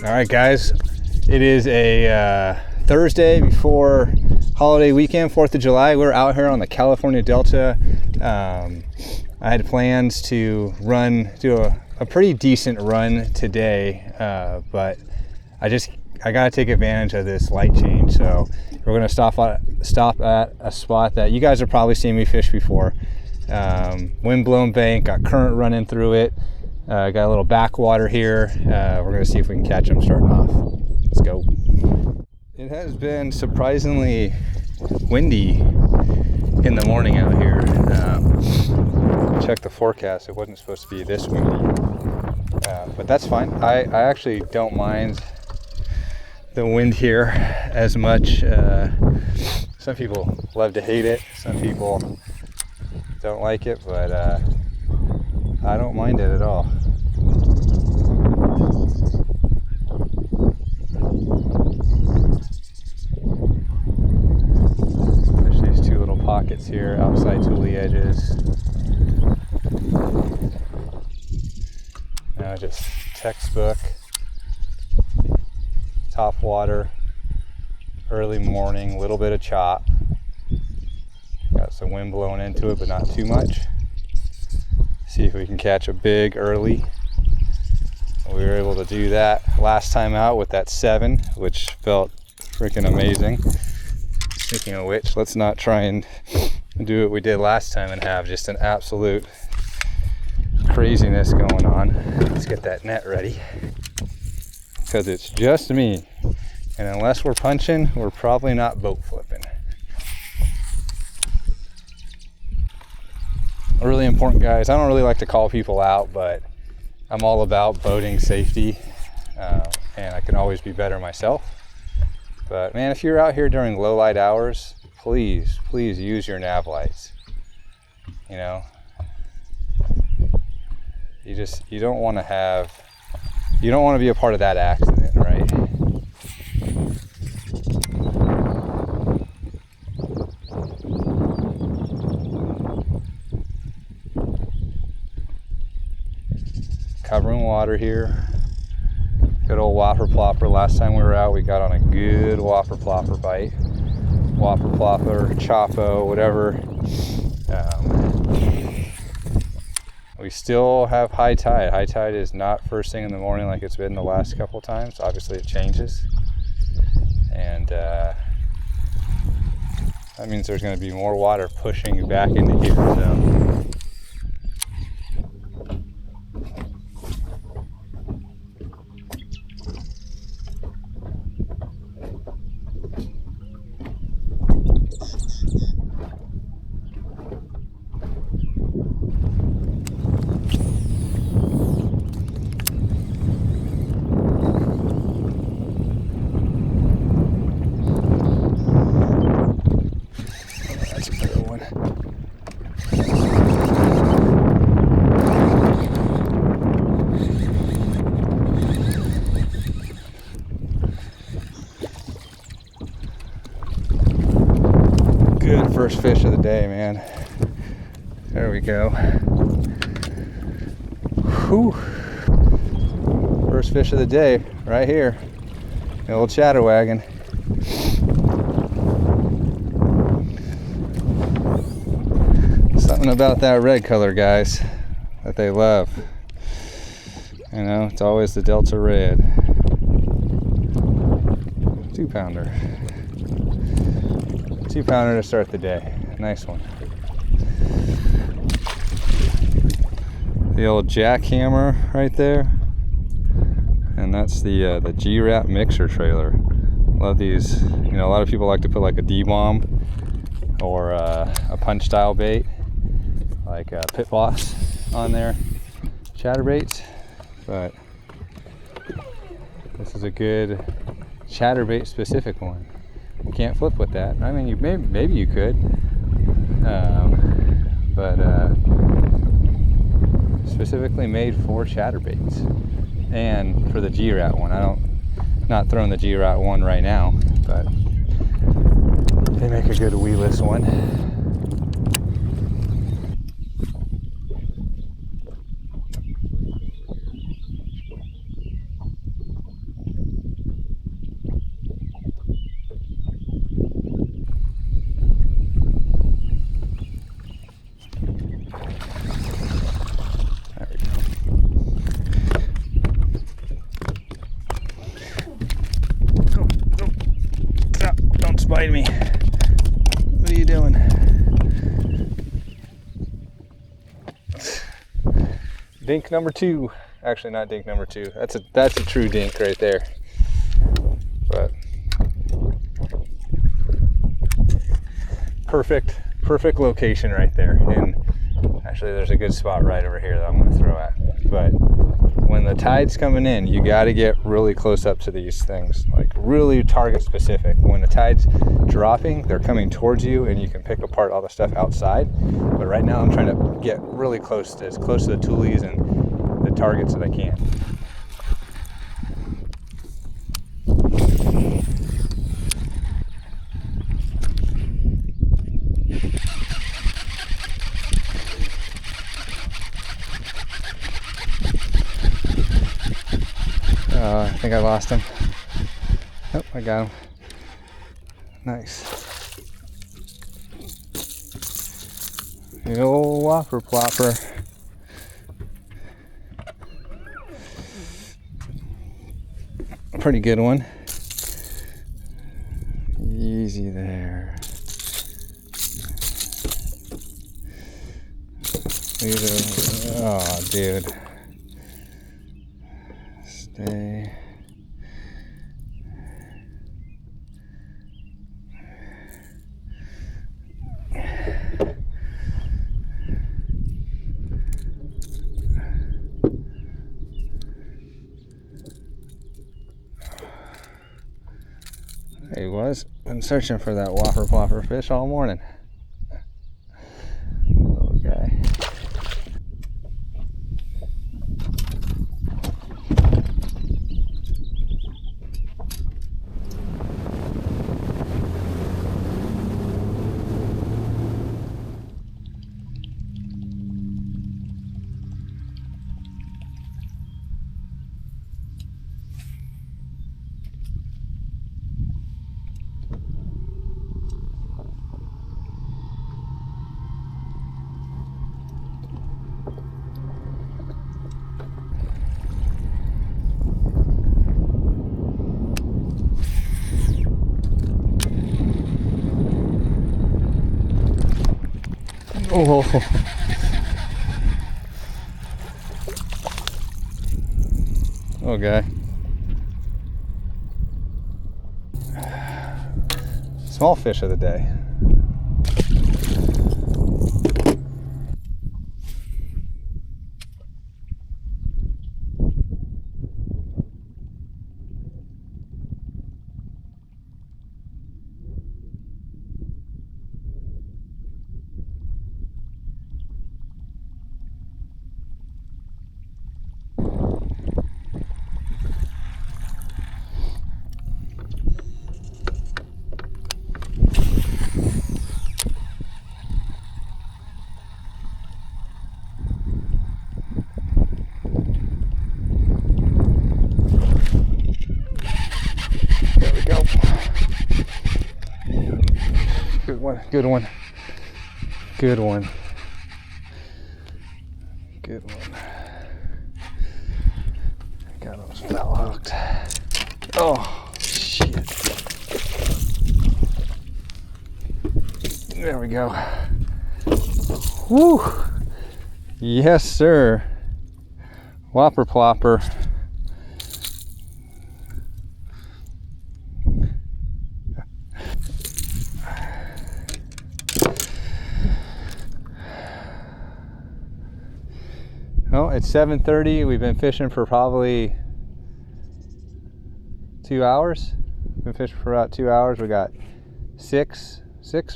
All right, guys, it is a Thursday before holiday weekend, 4th of July. We're out here on the California Delta. I had plans to do a pretty decent run today, but I gotta take advantage of this light change. So we're gonna stop at a spot that you guys have probably seen me fish before. Wind-blown bank, got current running through it. Got a little backwater here. We're gonna see if we can catch them starting off. Let's go. It has been surprisingly windy in the morning out here. Check the forecast, it wasn't supposed to be this windy, but that's fine. I actually don't mind the wind here as much. Some people love to hate it, some people don't like it, but I don't mind it at all. There's these two little pockets here outside toolie edges. Now just textbook, top water, early morning, little bit of chop. Got some wind blowing into it, but not too much. See if we can catch a big early. We were able to do that last time out with that 7, which felt freaking amazing. Speaking of which, let's not try and do what we did last time and have just an absolute craziness going on. Let's get that net ready, because it's just me, and unless we're punching, we're probably not boat flipping. Really important, guys. I don't really like to call people out, but I'm all about boating safety, and I can always be better myself. But man, if you're out here during low light hours, please use your nav lights. You know, you don't want to be a part of that accident, right? Covering water here. Good old Whopper Plopper. Last time we were out, we got on a good Whopper Plopper bite. Whopper Plopper, 𝐬𝐿𝐫𝐿, whatever. We still have high tide. High tide is not first thing in the morning like it's been the last couple times. Obviously it changes. And that means there's going to be more water pushing back into here. So. First fish of the day, man. There we go. Whew. First fish of the day, right here. The old chatter wagon. Something about that red color, guys, that they love. You know, it's always the Delta Red. 2-pounder. 2-pounder to start the day. Nice one. The old jackhammer right there. And that's the 𝐬𝐮𝐬𝐫𝐞 mixer trailer. Love these. You know, a lot of people like to put like a D-bomb or a punch style bait, like Pit Boss on their chatterbaits, but this is a good chatterbait specific one. You can't flip with that. I mean, maybe you could, but specifically made for chatterbaits and for the 𝐬𝐮𝐬𝐫𝐞 one. Not throwing the 𝐬𝐮𝐬𝐫𝐞 one right now, but they make a good weedless one. Bite me. What are you doing? Dink number 2. Actually, not dink number 2. That's a true dink right there. But perfect location right there. And actually, there's a good spot right over here that I'm going to throw at. But when the tide's coming in, you got to get really close up to these things, like really target specific. When the tide's dropping, they're coming towards you and you can pick apart all the stuff outside. But right now I'm trying to get really close to the toolies and the targets that I can. I think I lost him. Oh, I got him. Nice. The old Whopper Plopper. Pretty good one. Easy there. Oh, dude. Stay. There he was. Been searching for that Whopper Plopper fish all morning. Okay. Oh. Okay. Small fish of the day. Good one. Good one. Good one. Got him foul hooked. Oh, shit. There we go. Woo! Yes, sir. Whopper Plopper. It's 7:30. We've been fishing for probably 2 hours. Been fishing for about 2 hours. We got six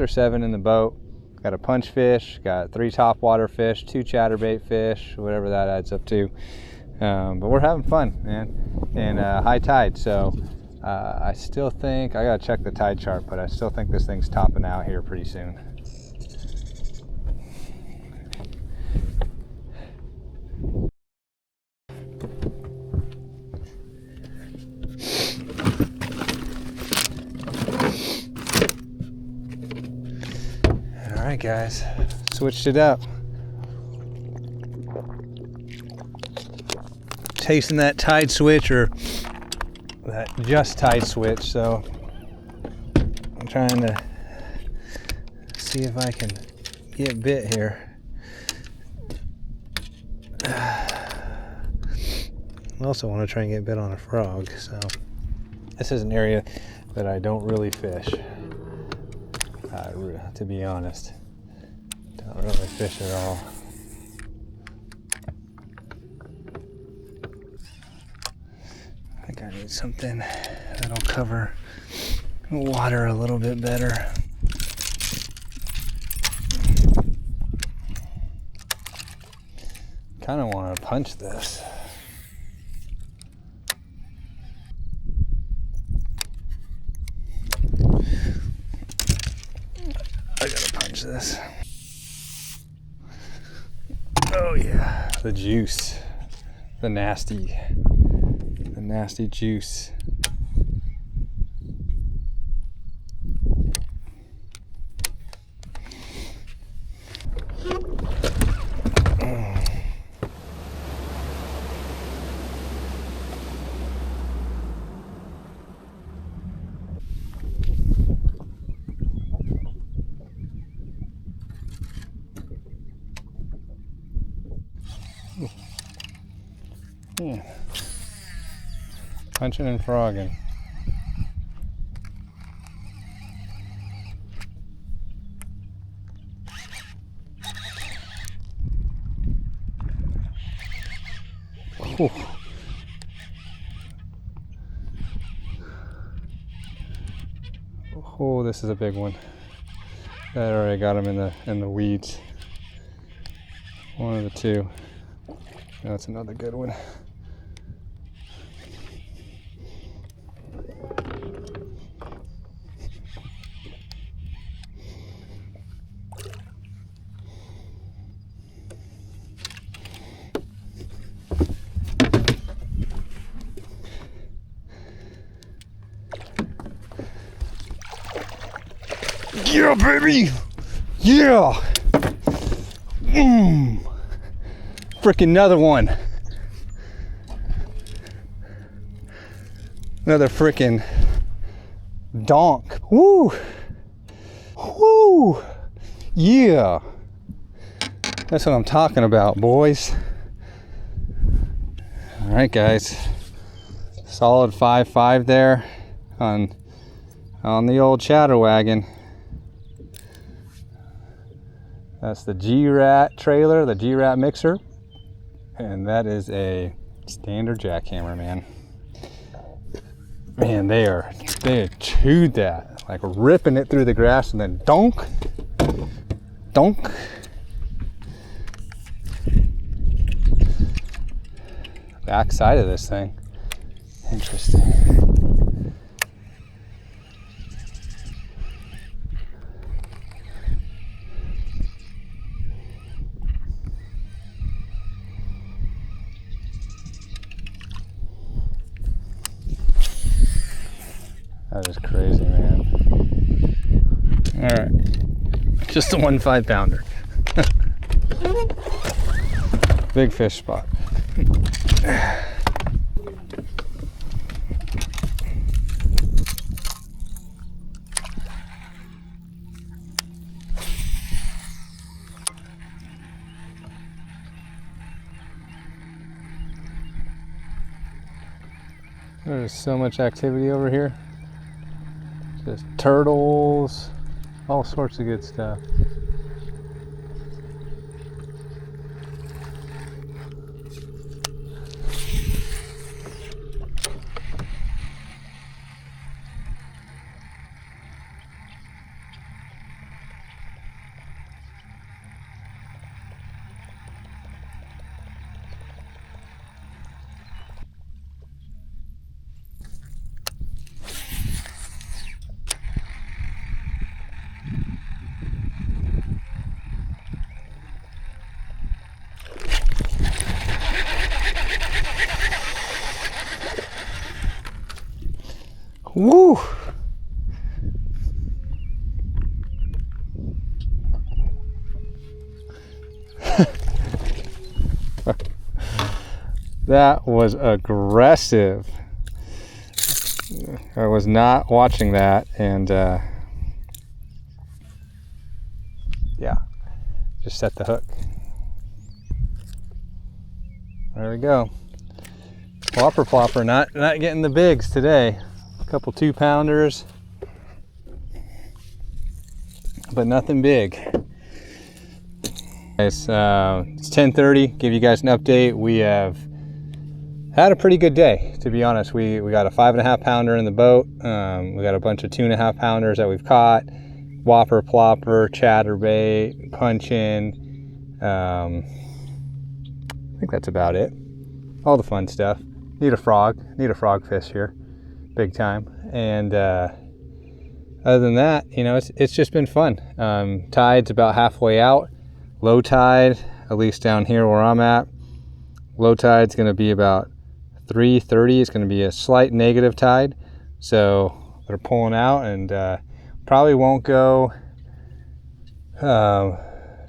or seven in the boat. Got a punch fish, got 3 topwater fish, 2 chatterbait fish, whatever that adds up to. But we're having fun, man. And high tide, so I still think, I gotta check the tide chart, but I still think this thing's topping out here pretty soon. All right, guys, switched it up. Tasting that tide switch, or that just tide switch, so I'm trying to see if I can get bit here. I also want to try and get bit on a frog, so this is an area that I don't really fish, to be honest. Don't really fish at all. I think I need something that'll cover water a little bit better. Kind of want to punch this. I gotta punch this. Oh yeah, the juice, the nasty juice. Yeah. Punching and frogging. Whew. Oh, this is a big one. That already got him in the weeds. One of the two. That's another good one. Yeah, baby! Yeah! Frickin' another one. Another frickin' donk. Woo! Woo! Yeah! That's what I'm talking about, boys. Alright, guys. Solid 5.5 there on the old chatter wagon. That's the Gratt trailer, the Gratt mixer. And that is a standard jackhammer, man. Man, they chewed that, like ripping it through the grass, and then donk, donk. Back side of this thing, interesting. That is crazy, man. All right, just a 1.5 pounder. Big fish spot. There's so much activity over here. Just turtles, all sorts of good stuff. Woo! That was aggressive. I was not watching that, and yeah, just set the hook. There we go. Whopper Plopper, not getting the bigs today. A couple 2-pounders, but nothing big. Guys, it's 10:30. Give you guys an update. We have had a pretty good day, to be honest. We got a 5.5 pounder in the boat. We got a bunch of 2.5 pounders that we've caught. Whopper, Plopper, Chatterbait, punching. I think that's about it. All the fun stuff. Need a frog fish here, big time. And other than that, you know, it's just been fun. Tide's about halfway out. Low tide, at least down here where I'm at, low tide's going to be about 3:30. It's going to be a slight negative tide, so they're pulling out, and probably won't go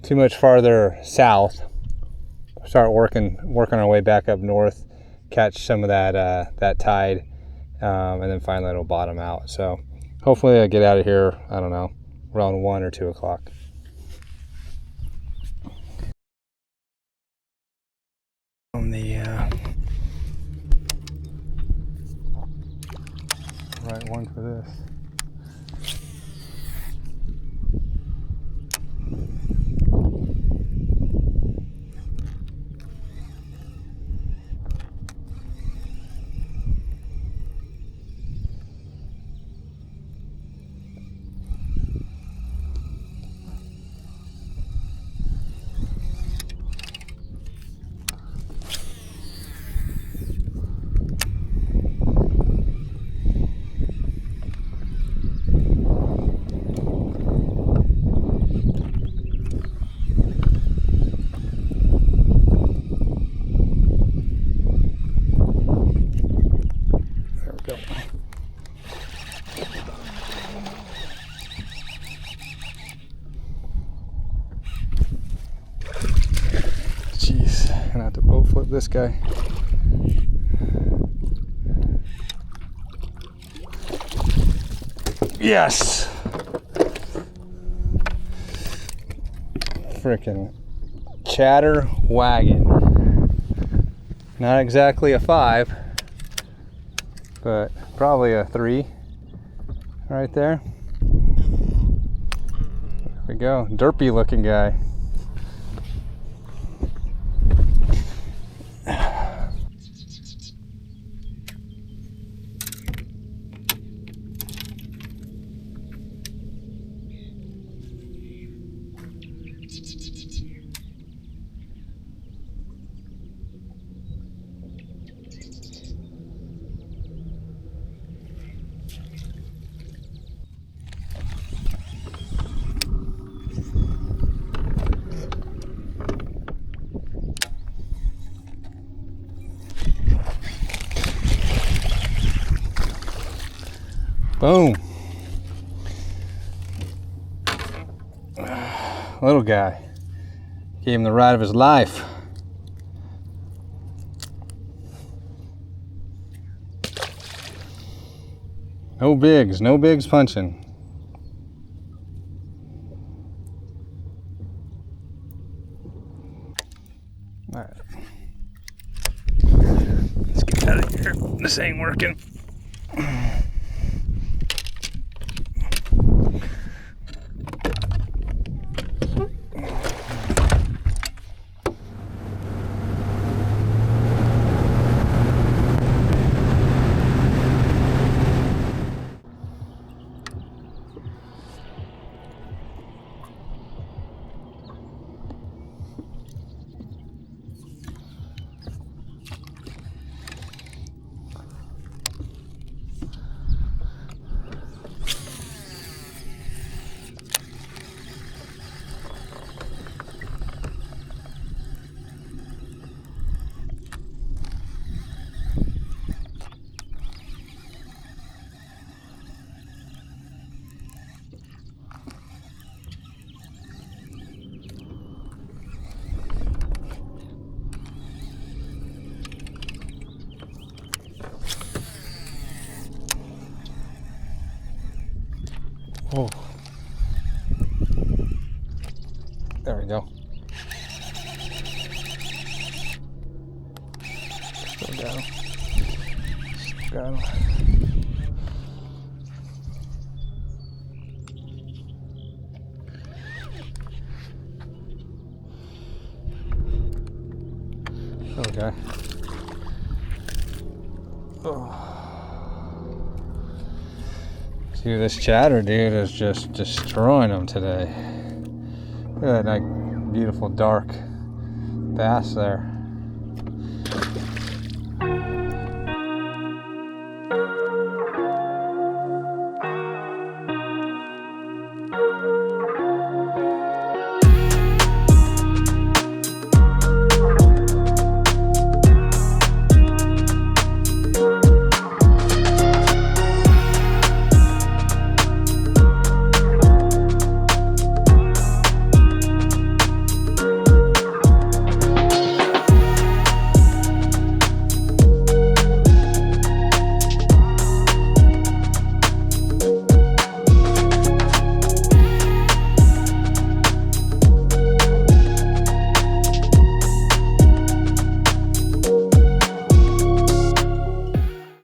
too much farther south. Start working our way back up north, catch some of that tide, and then finally it'll bottom out. So hopefully I get out of here, I don't know, around 1 or 2 o'clock. On the right one for this. Gonna have to boat flip this guy. Yes! Frickin' chatter wagon. Not exactly a 5, but probably a 3 right there. There we go. Derpy looking guy. Boom. Little guy. Gave him the ride of his life. No bigs punching. All right. Let's get out of here. This ain't working. Oh. There we go. Still got him. Still got him. Okay. Oh. See, this chatter dude is just destroying them today. Look at that nice, beautiful dark bass there.